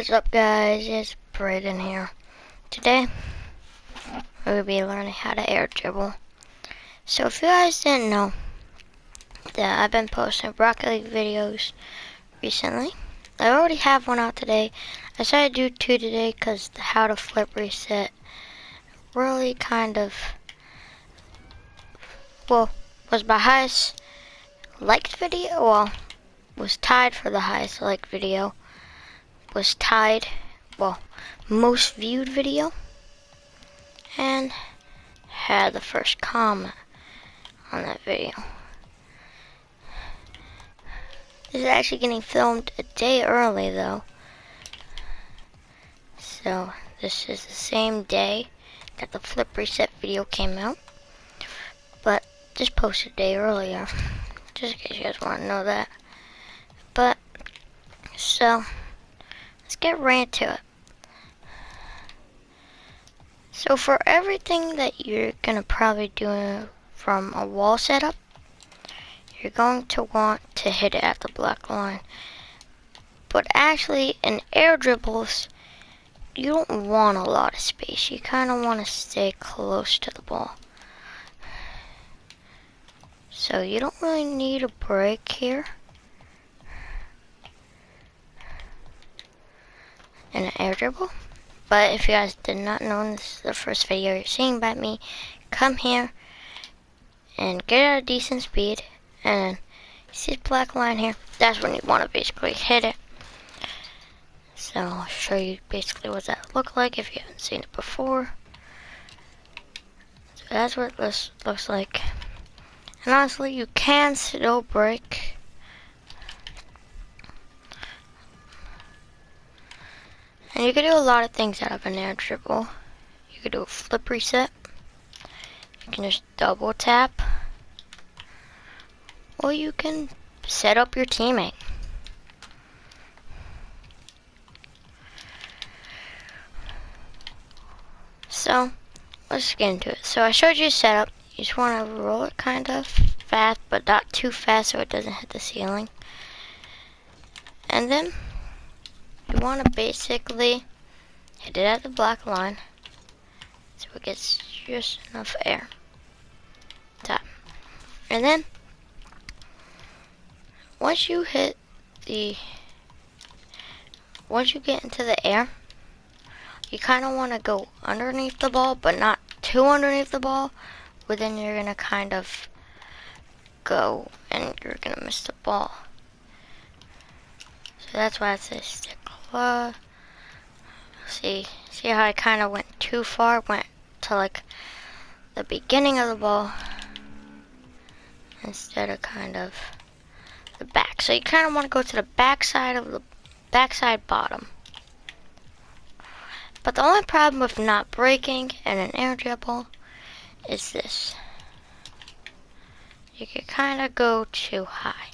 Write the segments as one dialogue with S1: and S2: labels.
S1: What's up, guys? It's Brayden here. Today, we'll be learning how to air dribble. So if you guys didn't know that I've been posting Rocket League videos recently, I already have one out today. I decided to do two today because the how to flip reset really was my highest liked video. Was tied for the highest liked video. Was tied, most viewed video, and had the first comment on that video. This is actually getting filmed a day early though, so this is the same day that the flip reset video came out, but just posted a day earlier, just in case you guys want to know that. But so let's get right into it. So for everything that you're gonna probably do from a wall setup, you're going to want to hit it at the black line. But actually in air dribbles, you don't want a lot of space. You kind of want to stay close to the ball. So you don't really need a break here in an air dribble. But if you guys did not know, and this is the first video you're seeing about me, come here and get at a decent speed, and you see this black line here, that's when you want to basically hit it. So I'll show you basically what that looks like if you haven't seen it before. So that's what this looks like. And honestly, you can still break. And you can do a lot of things out of an air dribble. You can do a flip reset. You can just double tap. Or you can set up your teammate. So, let's get into it. So I showed you a setup. You just want to roll it kind of fast, but not too fast so it doesn't hit the ceiling. And then you want to basically hit it at the black line so it gets just enough air. Tap. And then once you get into the air, you kind of want to go underneath the ball, but not too underneath the ball, but then you're going to kind of go and you're going to miss the ball. So that's why I say stick close. See how I kind of went too far? Went to like the beginning of the ball instead of kind of the back. So you kind of want to go to the backside of the backside bottom. But the only problem with not breaking in an air dribble is this. You can kind of go too high.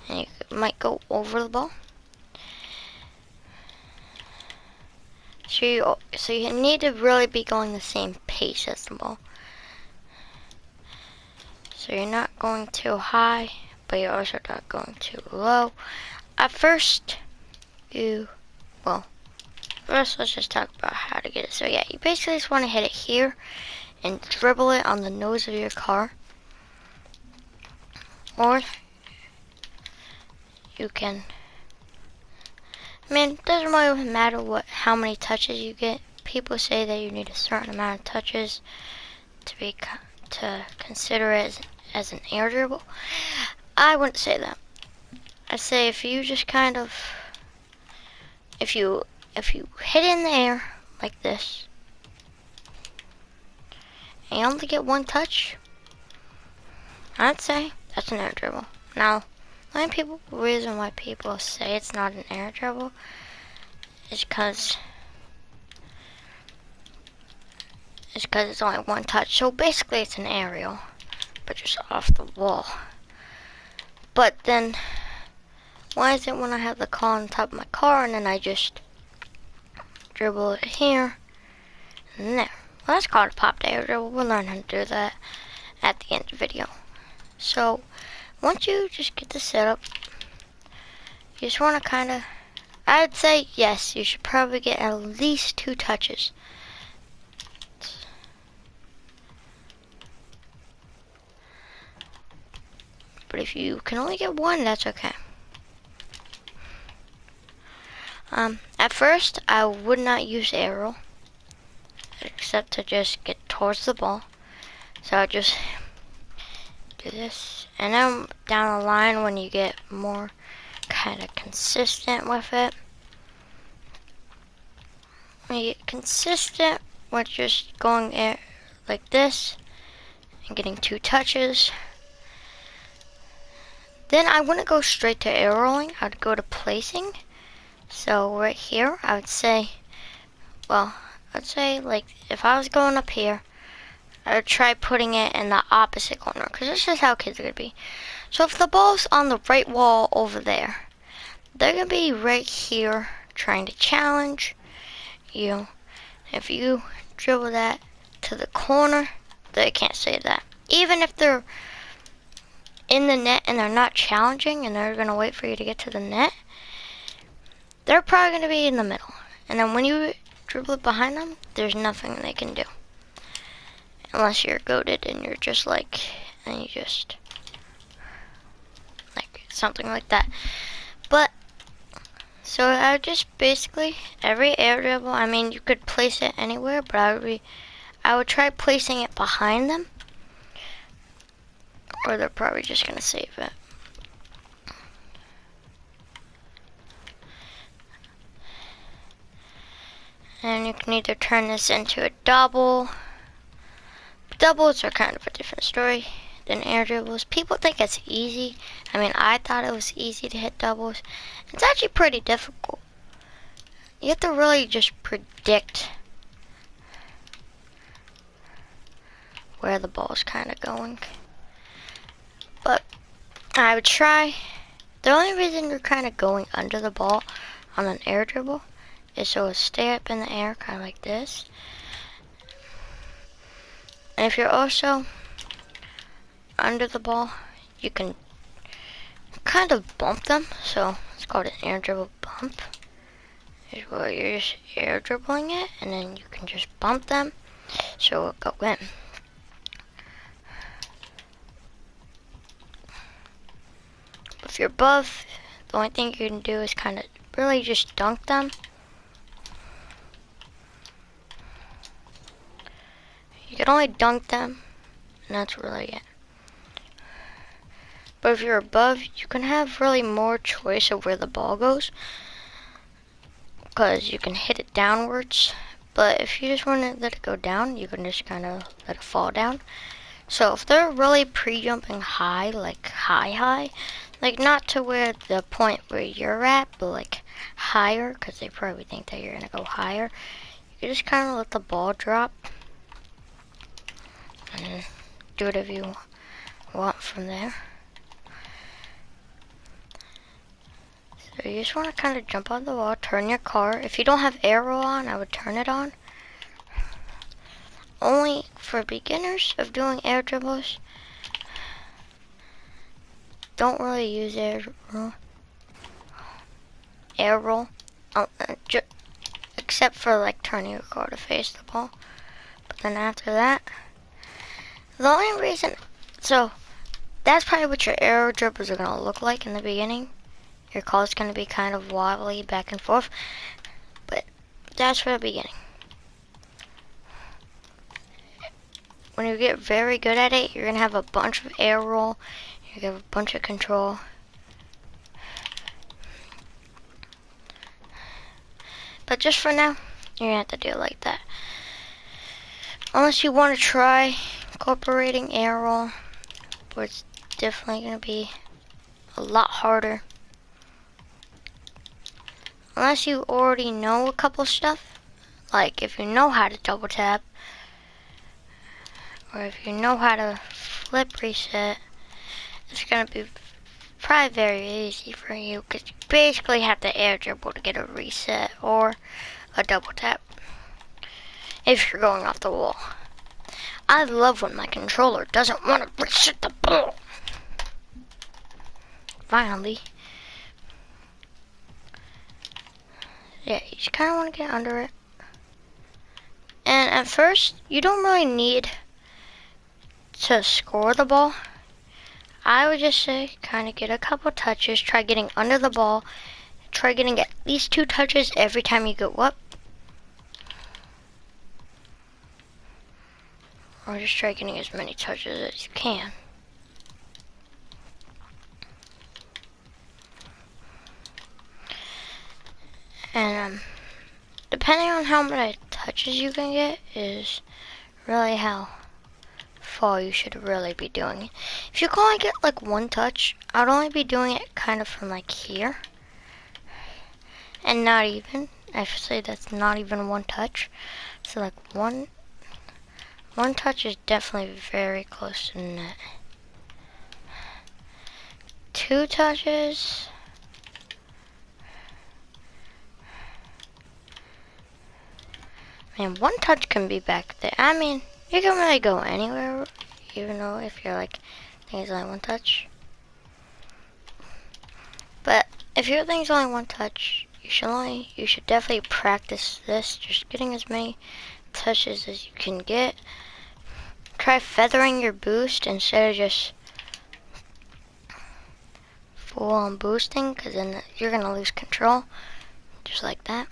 S1: And you might go over the ball. So you need to really be going the same pace as the ball. So you're not going too high, but you're also not going too low. At first, let's just talk about how to get it. So yeah, you basically just want to hit it here and dribble it on the nose of your car. Or you can, it doesn't really matter how many touches you get. People say that you need a certain amount of touches to consider it as an air dribble. I wouldn't say that. I'd say if you just kind of, if you hit in the air like this, and you only get one touch, I'd say that's an air dribble. Now, the reason why people say it's not an air dribble is because it's only one touch. So basically it's an aerial, but just off the wall. But then, why is it when I have the car on top of my car and then I just dribble it here and there? Well, that's called a popped air dribble. We'll learn how to do that at the end of the video. So once you just get the setup, you just want to kind of, I'd say yes, you should probably get at least 2 touches. But if you can only get 1, that's okay. At first, I would not use arrow, except to just get towards the ball. So I just do this, and then down the line, when you get more kind of consistent with it, when you get consistent with just going like this and getting 2 touches, then I wouldn't go straight to arrowing. I'd go to placing. So right here, I would say, well, I'd say like if I was going up here, I would try putting it in the opposite corner, because this is how kids are going to be. So if the ball's on the right wall over there, they're going to be right here trying to challenge you. If you dribble that to the corner, they can't say that. Even if they're in the net and they're not challenging and they're going to wait for you to get to the net, they're probably going to be in the middle. And then when you dribble it behind them, there's nothing they can do. Unless you're goated and you're just like, and you just, like, something like that. But, so I would just basically, every air dribble, I mean, you could place it anywhere, but I would try placing it behind them, or they're probably just going to save it. And you can either turn this into a double. Doubles are kind of a different story than air dribbles. People think it's easy. I mean, I thought it was easy to hit doubles. It's actually pretty difficult. You have to really just predict where the ball's kind of going. But I would try. The only reason you're kind of going under the ball on an air dribble is so it'll stay up in the air, kind of like this. And if you're also under the ball, you can kind of bump them. So it's called an air dribble bump. Is where you're just air dribbling it, and then you can just bump them so it'll go in. If you're above, the only thing you can do is kind of really just dunk them. You can only dunk them, and that's really it. But if you're above, you can have really more choice of where the ball goes, because you can hit it downwards. But if you just want to let it go down, you can just kind of let it fall down. So if they're really pre-jumping high, like high, like not to where the point where you're at, but like higher, because they probably think that you're going to go higher, you just kind of let the ball drop. And do whatever you want from there. So you just want to kind of jump on the wall, turn your car. If you don't have arrow on, I would turn it on. Only for beginners of doing air dribbles, don't really use arrow, except for like turning your car to face the ball. But then after that, the only reason, so that's probably what your air dribbles are going to look like in the beginning. Your car is going to be kind of wobbly back and forth, but that's for the beginning. When you get very good at it, you're going to have a bunch of air roll, you're going to have a bunch of control. But just for now, you're going to have to do it like that. Unless you want to try incorporating air roll, but it's definitely going to be a lot harder. Unless you already know a couple stuff, like if you know how to double tap, or if you know how to flip reset, it's going to be probably very easy for you, because you basically have to air dribble to get a reset or a double tap if you're going off the wall. I love when my controller doesn't want to reset the ball. Finally. Yeah, you just kind of want to get under it. And at first, you don't really need to score the ball. I would just say kind of get a couple touches, try getting under the ball, try getting at least 2 touches every time you go up. Or just try getting as many touches as you can. And depending on how many touches you can get is really how far you should really be doing it. If you can only get like 1 touch, I'd only be doing it kind of from like here. And not even, I should say that's not even 1 touch. So like one touch is definitely very close to the net. 2 touches. And 1 touch can be back there. I mean, you can really go anywhere, even though if you're like, I think it's only 1 touch. But if your thing's only 1 touch, you should definitely practice this, just getting as many touches as you can get. Try feathering your boost instead of just full on boosting, because then you're gonna lose control, just like that.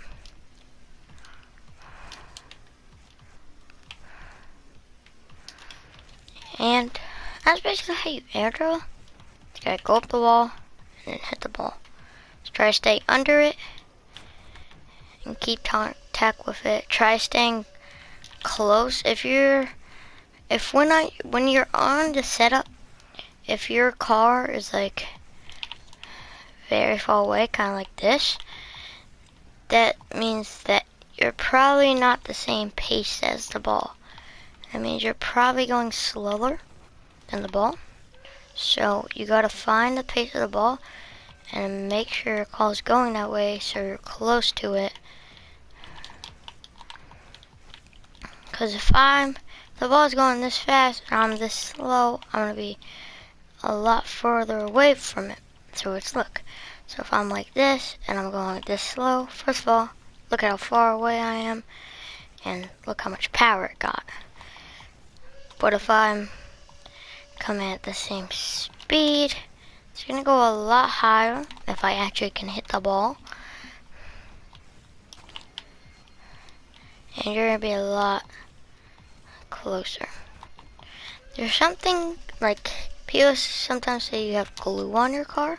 S1: And that's basically how you air dribble. You gotta go up the wall and then hit the ball. Just try to stay under it and keep contact with it. Try staying close. When you're on the setup, if your car is like very far away, kind of like this, that means that you're probably not the same pace as the ball. That means you're probably going slower than the ball. So you gotta find the pace of the ball and make sure your car is going that way so you're close to it. Because if the ball is going this fast and I'm this slow, I'm gonna be a lot further away from it. So look. So if I'm like this and I'm going this slow, first of all, look at how far away I am and look how much power it got. But if I'm coming at the same speed, it's gonna go a lot higher if I actually can hit the ball. And you're gonna be a lot closer. There's something like people sometimes say you have glue on your car.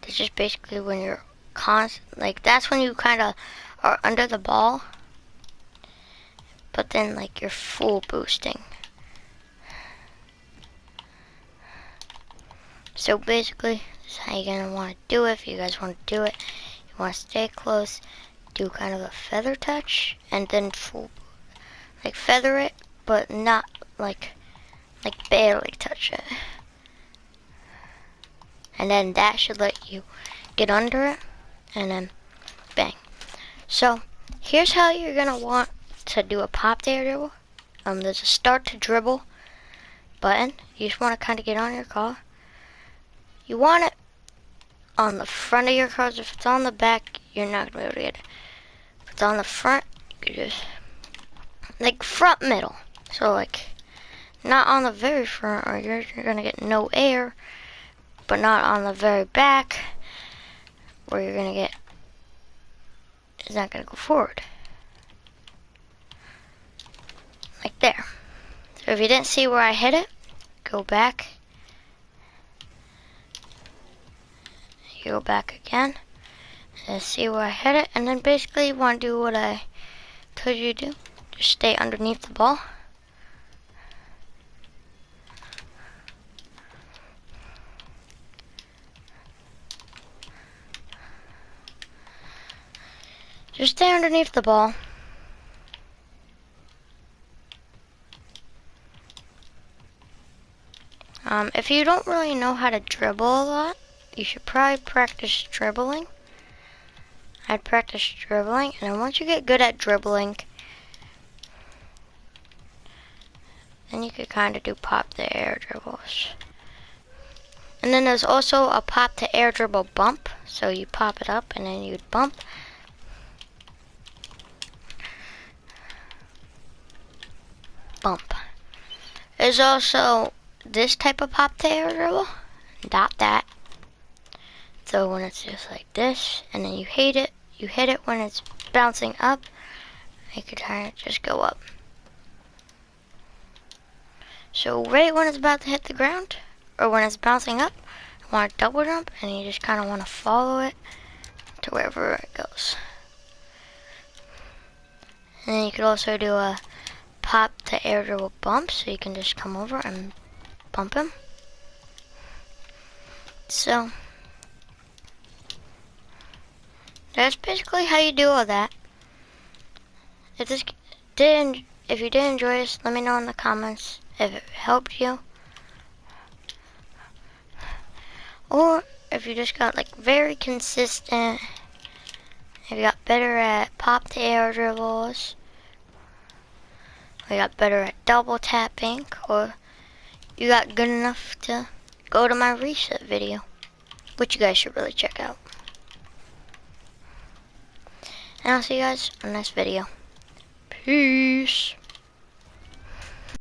S1: That's just basically when you're that's when you kind of are under the ball, but then like you're full boosting. So basically, this is how you're gonna want to do it. If you guys want to do it, you want to stay close, do kind of a feather touch, and then full, like feather it, but not like barely touch it. And then that should let you get under it, and then bang. So here's how you're gonna want to do a pop air dribble. There's a start to dribble button. You just want to kind of get on your car. You want it on the front of your car. If it's on the back, you're not gonna be able to get it. If it's on the front, you could just like front middle. So like not on the very front, or you're gonna get no air. But not on the very back, where you're gonna get, it's not gonna go forward. Like there. So if you didn't see where I hit it, go back. You go back again, and see where I hit it, and then basically you want to do what I told you to do. Just stay underneath the ball. Just stay underneath the ball. If you don't really know how to dribble a lot, you should probably practice dribbling. I'd practice dribbling, and then once you get good at dribbling, then you could kind of do pop to air dribbles. And then there's also a pop to air dribble bump. So you pop it up, and then you'd bump. bump. There's also this type of pop to air dribble, not that. So when it's just like this, and then you hit it when it's bouncing up, you can try to just go up. So right when it's about to hit the ground, or when it's bouncing up, you want to double jump, and you just kind of want to follow it to wherever it goes. And then you could also do a pop to air dribble bump, so you can just come over and bump him. So that's basically how you do all that. If you did enjoy this, let me know in the comments if it helped you, or if you just got like very consistent, if you got better at pop to air dribbles, or you got better at double tapping, or you got good enough to go to my reset video, which you guys should really check out. And I'll see you guys in the next video. Peace.